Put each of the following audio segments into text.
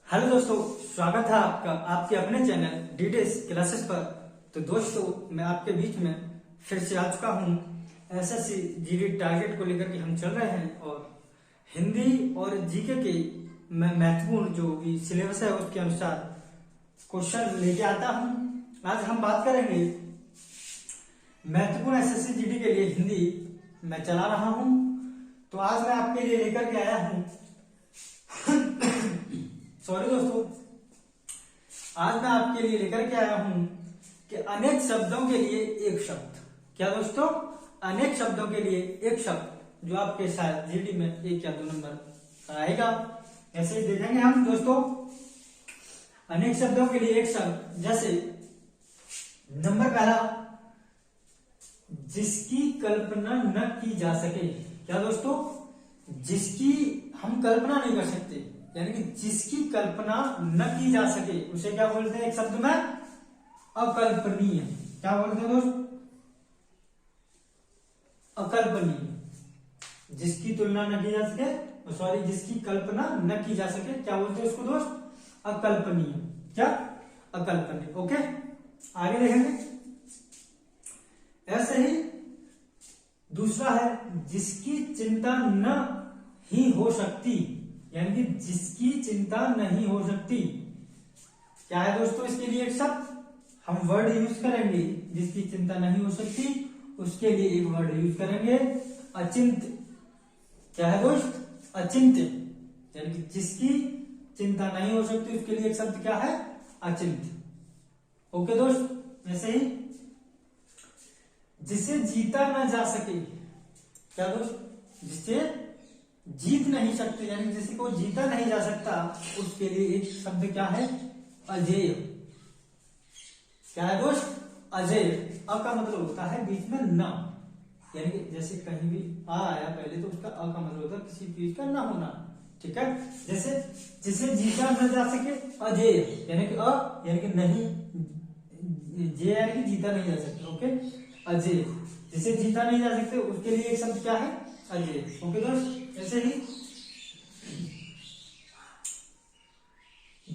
Hello दोस्तों, स्वागत है आपका आपके अपने चैनल डीडेस क्लासेस पर। तो दोस्तों, मैं आपके बीच में फिर से आ चुका हूँ। एसएससी जीडी टारगेट को लेकर के हम चल रहे हैं और हिंदी और जीके के महत्वपूर्ण जो भी सिलेबस है उसके अनुसार क्वेश्चन लेके आता हूँ। आज हम बात करेंगे महत्वपूर्ण एसएससी जीडी के लिए हिंदी मैं चला रहा हूँ। तो आज मैं आपके लिए लेकर के आया हूँ सॉरी दोस्तों, आज मैं आपके लिए लेकर के आया हूं कि अनेक शब्दों के लिए एक शब्द। क्या दोस्तों? अनेक शब्दों के लिए एक शब्द जो आपके शायद जीडी में 1 या 2 नंबर आएगा। ऐसे ही देखेंगे हम दोस्तों अनेक शब्दों के लिए एक शब्द। जैसे नंबर पहला, जिसकी कल्पना न की जा सके। क्या दोस्तों? जिसकी हम कल्पना नहीं कर सकते, यानी कि जिसकी कल्पना न की जा सके उसे क्या बोलते हैं? एक शब्द में अकल्पनीय। क्या बोलते हैं दोस्त? अकल्पनीय। जिसकी तुलना न की जा सके, सॉरी, जिसकी कल्पना न की जा सके क्या बोलते हैं उसको दोस्त? अकल्पनीय। क्या? अकल्पनीय। ओके, आगे देखेंगे। ऐसे ही दूसरा है, जिसकी चिंता न ही हो सकती, यानी कि जिसकी चिंता नहीं हो सकती। क्या है दोस्तों इसके लिए एक शब्द? हम वर्ड यूज करेंगे। जिसकी चिंता नहीं हो सकती उसके लिए एक वर्ड यूज करेंगे, अचिंत्य। क्या है दोस्त? अचिंत्य। यानी कि जिसकी चिंता नहीं हो सकती उसके लिए एक शब्द क्या है? अचिंत्य। ओके दोस्त। ऐसे ही जिसे जीता न जा सके। क्या दोस्त? जिसे जीत नहीं सकते, यानी जिसे को जीता नहीं जा सकता उसके लिए एक शब्द क्या है? अजेय। क्या है दोस्त? अजेय। अ का मतलब होता है बीच में न, यानी कि जैसे कहीं भी आ आया पहले तो उसका अ का मतलब होता है किसी चीज का न होना। ठीक है, जैसे जिसे जीता न जा सके अजेय, यानी कि अ यानी कि नहीं, जे यानी कि जीता नहीं जा सकता। ओके, अजेय। जिसे जीता नहीं जा सकते उसके लिए एक शब्द क्या है? अजेय। ओके दोस्त। ऐसे ही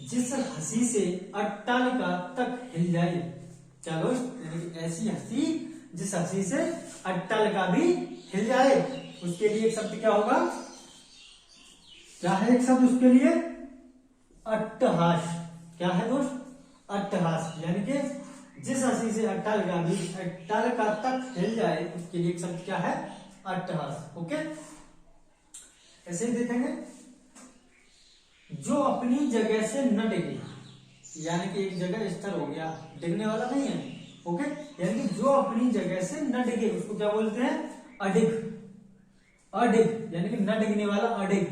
जिस हंसी से अट्टालिका तक हिल जाए। क्या दोस्त? यानी कि ऐसी हंसी जिस हंसी से अट्टालिका भी हिल जाए उसके लिए एक शब्द क्या होगा? क्या है एक शब्द उसके लिए? अट्टहास। क्या है दोस्त? अट्टहास। यानी कि जिस हंसी से अट्टालिका तक हिल जाए उसके लिए एक शब्द क्या है? अट्टहास। ओके, ऐसे ही देखेंगे, जो अपनी जगह से न डिगे, यानी कि एक जगह स्थिर हो गया, डिगने वाला नहीं है। ओके, यानी कि जो अपनी जगह से न डिगे उसको क्या बोलते हैं? अडिग। अडिग यानी कि न डिगने वाला, अडिग।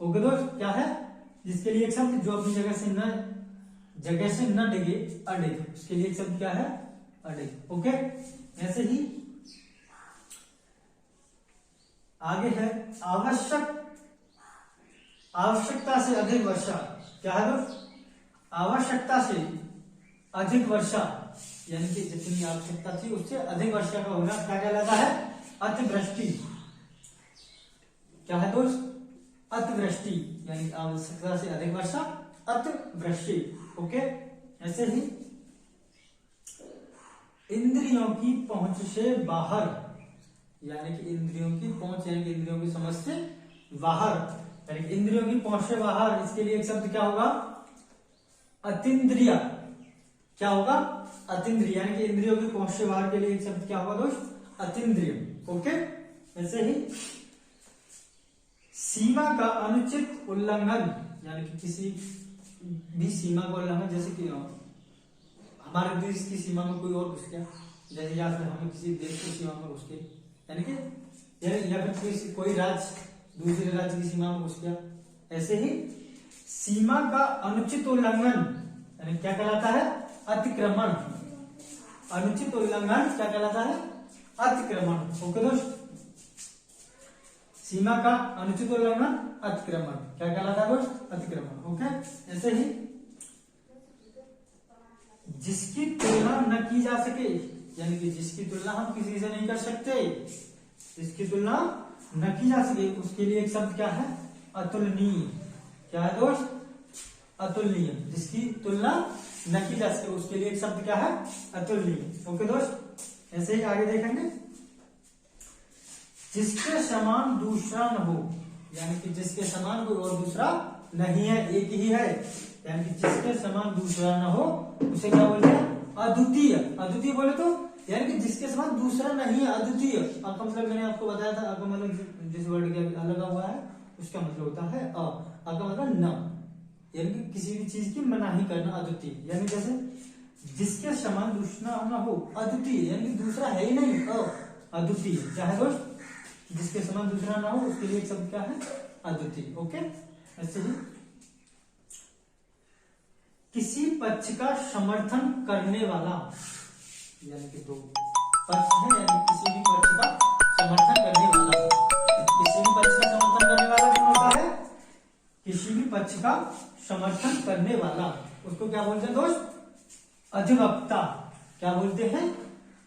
ओके दोस्त, क्या है? जिसके लिए एक शब्द जो अपनी जगह से न डिगे, अडिग। उसके लिए एक शब्द क्या है? अडिग। ओके, ऐसे ही आगे है आवश्यकता से अधिक वर्षा। क्या है दोस्त? आवश्यकता से अधिक वर्षा, यानी कि जितनी आवश्यकता थी उससे अधिक वर्षा का होना क्या कहलाता है? अतिवृष्टि। क्या है दोस्त? अतिवृष्टि, यानी आवश्यकता से अधिक वर्षा, अतिवृष्टि। ओके, ऐसे ही इंद्रियों की पहुंच से बाहर, यानी कि इंद्रियों की पहुंच, यानी कि इंद्रियों की समझ से बाहर, यानी कि इंद्रियों की पहुंच से बाहर। इसके लिए एक शब्द क्या होगा? अतीन्द्रिय। क्या होगा? अतीन्द्रिय। यानी कि इंद्रियों की पहुंच से बाहर के लिए एक शब्द क्या होगा दोस्त? अतीन्द्रिय। ओके, ऐसे ही सीमा का अनुचित उल्लंघन, यानी कि किसी भी सीमा का उल्लंघन, जैसे कि हमारे देश की सीमा में कोई और घुस गया, जैसे या फिर हमें किसी देश की सीमा में घुस गए, यानी कि या फिर कोई राज्य दूसरे राज्य की सीमा में घुस गया। ऐसे ही सीमा का अनुचित उल्लंघन यानी क्या कहलाता है? अतिक्रमण। अनुचित उल्लंघन क्या कहलाता है? अतिक्रमण। ओके दोस्त, सीमा का अनुचित उल्लंघन अतिक्रमण क्या कहलाता है दोस्त? अतिक्रमण। ओके, ऐसे ही जिसकी तुलना न की जा सके, यानी कि जिसकी तुलना हम किसी से नहीं कर सकते, जिसकी तुलना न की जा सके उसके लिए एक शब्द क्या है? अतुलनीय। क्या है दोस्त? अतुलनीय, जिसकी तुलना न की जा सके उसके लिए एक शब्द क्या है? अतुलनीय। ओके दोस्त, ऐसे ही आगे देखेंगे। जिसके समान दूसरा न हो, यानी कि जिसके समान कोई और दूसरा नहीं है, एक ही है, यानी कि जिसके समान दूसरा न हो उसे क्या बोलते हैं? अद्वितीय। अद्वितीय बोले तो यानी कि जिसके समान दूसरा नहीं है, अद्वितीय। आपका मतलब मैंने आपको बताया था, आपका मतलब जिस वर्ड के लगा हुआ है उसका मतलब होता है आपका मतलब न, यानी कि किसी भी चीज की मनाही करना, अद्वितीय। यानी जैसे जिसके समान दूसरा न हो, अद्वितीय, यानी कि दूसरा है ही नहीं, अद्वितीय। चाहे दोस्त जिसके समान दूसरा ना हो उसके लिए एक शब्द क्या है? अद्वितीय। ओके, ऐसे ही किसी पक्ष का समर्थन करने वाला, यानी कि दो पक्ष है, यानी किसी भी पक्ष का समर्थन करने वाला। किसी भी पक्ष का समर्थन करने वाला कौन होता है? किसी भी पक्ष का समर्थन करने वाला, उसको क्या बोलते हैं दोस्त? अधिवक्ता। क्या बोलते हैं?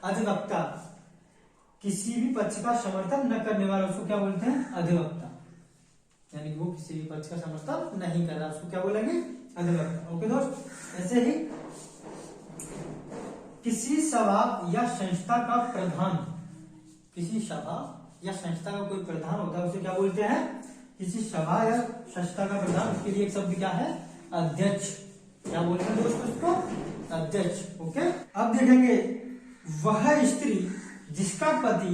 अधिवक्ता। किसी भी पक्ष का समर्थन न करने वाला उसको क्या बोलते हैं? अधिवक्ता। यानी कि वो किसी भी पक्ष का समर्थन नहीं कर रहा, उसको क्या बोलेंगे? अधिवक्ता। ओके दोस्त, ऐसे ही किसी सभा या संस्था का प्रधान, किसी सभा या संस्था का कोई प्रधान होता है उसे क्या बोलते हैं? किसी सभा या संस्था का प्रधान, उसके लिए एक शब्द क्या है? अध्यक्ष। क्या बोलते हैं दोस्त उसको? अध्यक्ष। ओके, अब देखेंगे वह स्त्री जिसका पति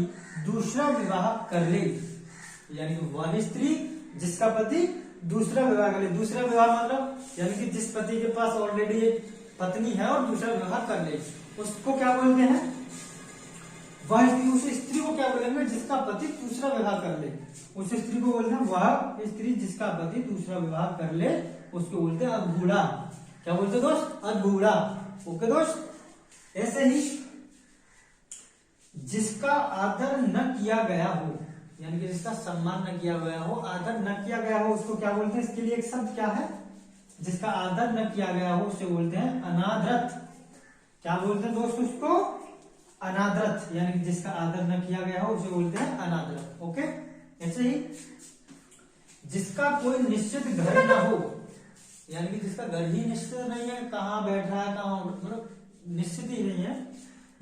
दूसरा विवाह कर ले, यानी कि वह स्त्री जिसका पति दूसरा विवाह कर ले। दूसरा विवाह मतलब यानी कि जिस पति के पास ऑलरेडी एक पत्नी है और दूसरा विवाह कर ले, उसको क्या बोलते हैं? वह स्त्री, उस स्त्री को क्या बोलेंगे? जिसका पति दूसरा विवाह कर ले, उस स्त्री को बोलते हैं वह स्त्री जिसका पति दूसरा विवाह कर ले, उसको बोलते हैं अधबूढ़ा। क्या बोलते हैं दोस्त? अधबूढ़ा। ओके दोस्त, ऐसे ही जिसका आदर न किया गया हो, यानी कि जिसका सम्मान न किया गया हो, आदर न किया गया हो, उसको क्या बोलते हैं? इसके लिए एक शब्द क्या है? जिसका आदर न किया गया हो उसे बोलते हैं अनादरत। क्या बोलते हैं दोस्त उसको? अनादरत। यानी कि जिसका आदर न किया गया हो उसे बोलते हैं अनादरत। ओके, ऐसे ही जिसका कोई निश्चित घर न हो, यानी कि जिसका घर ही निश्चित नहीं है, कहाँ बैठ रहा है, कहाँ मतलब निश्चित ही नहीं है,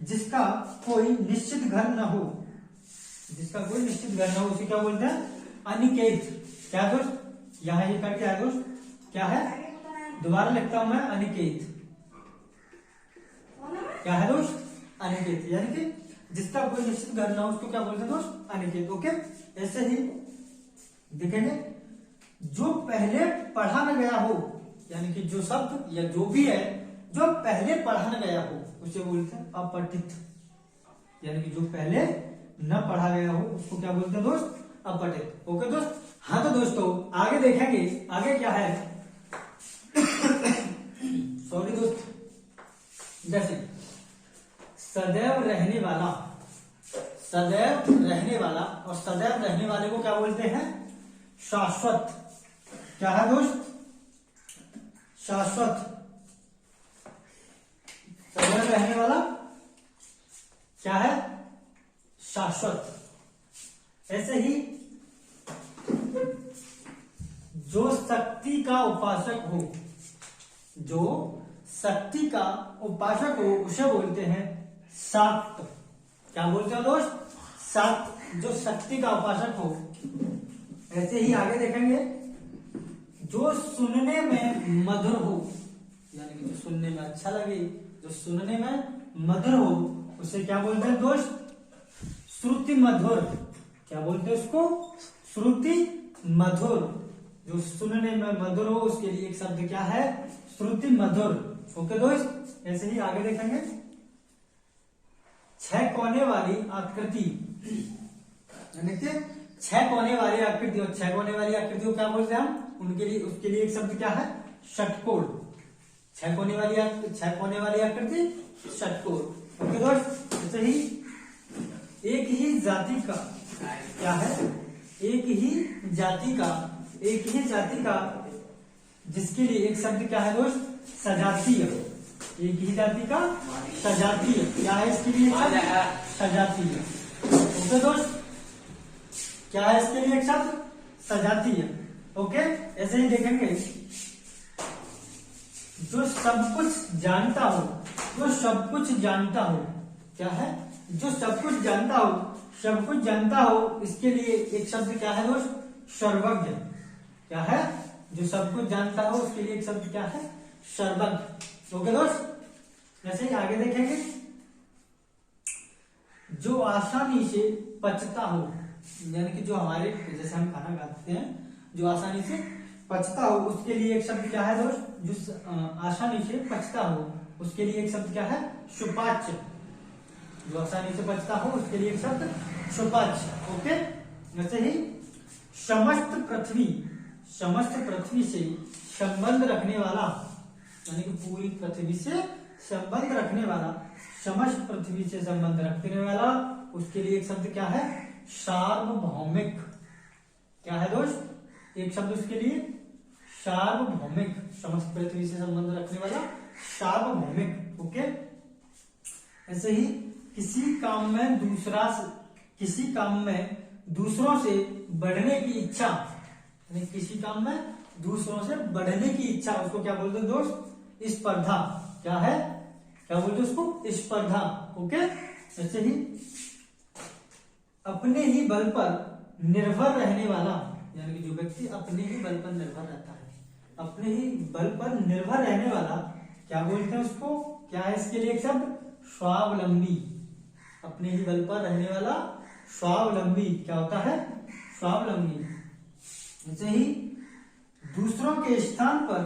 जिसका कोई निश्चित घर न हो, जिसका कोई निश्चित घर न हो उसे क्या बोलते हैं? अनिकेत। क्या दोस्त? यहाँ ये करके है दोस्त, क्या है? दोबारा लिखता हूं मैं, अनिकेत। क्या है दोस्त? अनिकेत। यानी कि जिसका कोई निश्चित घर न हो उसको क्या बोलते हैं दोस्त? अनिकेत। ओके, ऐसे ही देखेंगे जो पहले पढ़ा न गया हो, यानी कि जो शब्द या जो भी है जो पहले पढ़ा न गया हो उसे बोलते हैं अपठित। यानी कि जो पहले न पढ़ा गया हो उसको क्या बोलते हैं दोस्त? अपठित। ओके दोस्त, हाँ तो दोस्तों आगे देखेंगे, आगे क्या है? सॉरी दोस्त, जैसे सदैव रहने वाला, सदैव रहने वाला, और सदैव रहने वाले को क्या बोलते हैं? शाश्वत। क्या है दोस्त? शाश्वत। सदैव रहने वाला क्या है? शाश्वत। ऐसे ही जो शक्ति का उपासक हो, जो शक्ति का उपासक हो उसे बोलते हैं शाक्त। क्या बोलते हैं दोस्त? शाक्त, जो शक्ति का उपासक हो। ऐसे ही आगे देखेंगे जो सुनने में मधुर हो, यानी कि जो सुनने में अच्छा लगे, जो सुनने में मधुर हो उसे क्या बोलते हैं दोस्त? श्रुति मधुर। क्या बोलते हैं उसको? श्रुति मधुर। जो सुनने में मधुर हो उसके लिए एक शब्द क्या है? श्रुति मधुर। ओके दोस्त, ऐसे ही आगे देखेंगे 6 कोने वाली आकृति, यानी कि 6 कोने वाली आकृति, और 6 कोने वाली आकृति को क्या बोलते हैं हम? उनके लिए, उसके लिए एक शब्द क्या है? षटकोण। 6 कोने वाली आकृति षटकोण। ओके दोस्त, ऐसे ही एक ही जाति का क्या है? एक ही जाति का जिसके लिए एक शब्द क्या है दोस्त? सजातीय। एक ही जाति का सजातीय। क्या है इसके लिए? सजातीय। ओके दोस्त, क्या है इसके लिए एक शब्द? सजातीय। ओके, ऐसे ही देखेंगे सब कुछ जानता हो, जो सब कुछ जानता हो, क्या है, जो सब कुछ जानता हो, सब कुछ जानता हो, इसके लिए एक शब्द क्या है दोस्त, सर्वज्ञ। क्या है, जो सब कुछ जानता हो उसके लिए एक शब्द क्या है, सर्वज्ञ। ओके दोस्त, जैसे ही आगे देखेंगे, जो आसानी से पचता हो, यानी कि जो हमारे, जैसे हम खाना खाते हैं, जो आसानी से पचता हो, उसके लिए एक शब्द क्या है दोस्त, जो आसानी से पचता हो उसके लिए एक शब्द क्या है, सुपाच्य। जो आसानी से पचता हो उसके लिए एक शब्द सुपाच्य। ओके, वैसे ही समस्त पृथ्वी से संबंध रखने वाला, यानी कि पूरी पृथ्वी से संबंध रखने वाला, समस्त पृथ्वी से संबंध रखने वाला, उसके लिए एक शब्द क्या है, सार्वभौमिक। क्या है दोस्त, एक शब्द उसके लिए सार्वभौमिक, समस्त पृथ्वी से संबंध रखने वाला सार्वभौमिक। ओके, ऐसे ही किसी काम में दूसरों से बढ़ने की इच्छा, यानी किसी काम में दूसरों से बढ़ने की इच्छा, उसको क्या बोलते हैं दोस्त, स्पर्धा। क्या है, क्या बोलते हैं उसको, स्पर्धा। ओके, ऐसे ही अपने ही बल पर निर्भर रहने वाला, यानी कि जो व्यक्ति अपने ही बल पर निर्भर रहता है, अपने ही बल पर निर्भर रहने वाला, क्या बोलते हैं उसको, क्या है इसके लिए एक शब्द, स्वावलंबी। अपने ही बल पर रहने वाला स्वावलंबी क्या होता है, स्वावलंबी। जैसे ही दूसरों के स्थान पर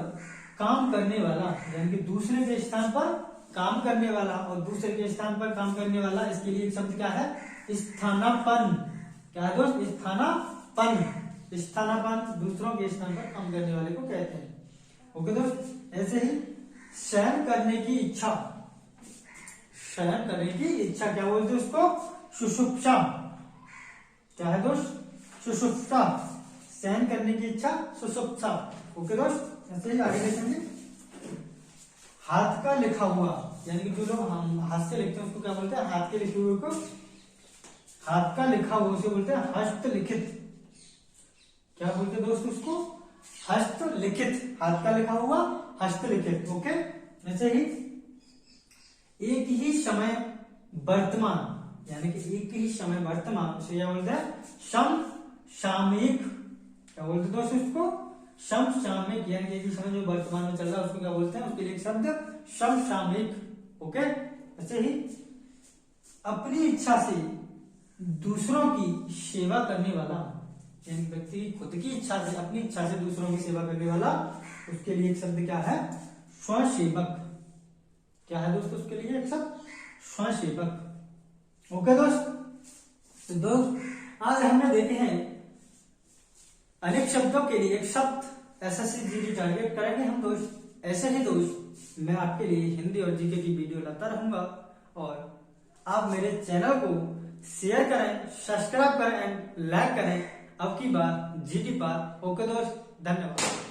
काम करने वाला, यानी कि दूसरे के स्थान पर काम करने वाला और दूसरे के स्थान पर काम करने वाला, इसके लिए एक शब्द क्या है, स्थानापन्न। क्या है दोस्त, स्थानापन्न। स्थानापन्न दूसरों के स्थान पर काम करने वाले को कहते हैं। ओके दोस्त, ऐसे ही शयन करने की इच्छा, शयन करने की इच्छा क्या बोलते हैं उसको, सुषुप्ता। क्या है दोस्त, सुषुप्ता, शयन करने की इच्छा, सुषुप्ता। ओके दोस्त, ऐसे ही आगे देखेंगे, हाथ का लिखा हुआ, यानी कि जो लोग हम हाथ से लिखते हैं उसको क्या बोलते हैं, हाथ के लिखे हुए को, हाथ का लिखा हुआ उसे बोलते हैं हस्तलिखित। क्या बोलते हैं दोस्त उसको, हस्तलिखित, हाथ का लिखा हुआ हस्तलिखित। ओके, ऐसे ही एक ही समय वर्तमान, यानी कि एक ही समय वर्तमान, उसे क्या बोलते हैं, समसामयिक। क्या बोलते दोस्त उसको, समसामयिक, यानी कि एक ही समय जो वर्तमान में चल रहा है उसको क्या बोलते हैं, उसके लिए एक शब्द समसामयिक। ओके, ऐसे ही अपनी इच्छा से दूसरों की सेवा करने वाला, यानी व्यक्ति खुद की इच्छा से, अपनी इच्छा से दूसरों की सेवा करने वाला, उसके लिए एक शब्द क्या है, स्वसेवक। क्या है दोस्त, उसके लिए एक शब्द स्वसेवक। ओके दोस्त, तो दोस्त आज हमने देखे हैं अनेक शब्दों के लिए एक शब्द एसएससी जीडी टारगेट करेंगे हम दोस्त। ऐसे ही दोस्त मैं आपके लिए हिंदी और जीके की वीडियो लाता रहूंगा, और आप मेरे चैनल को शेयर करें, सब्सक्राइब करें एंड लाइक करें। अब की बार जीडी पार। ओके दोस्त, धन्यवाद।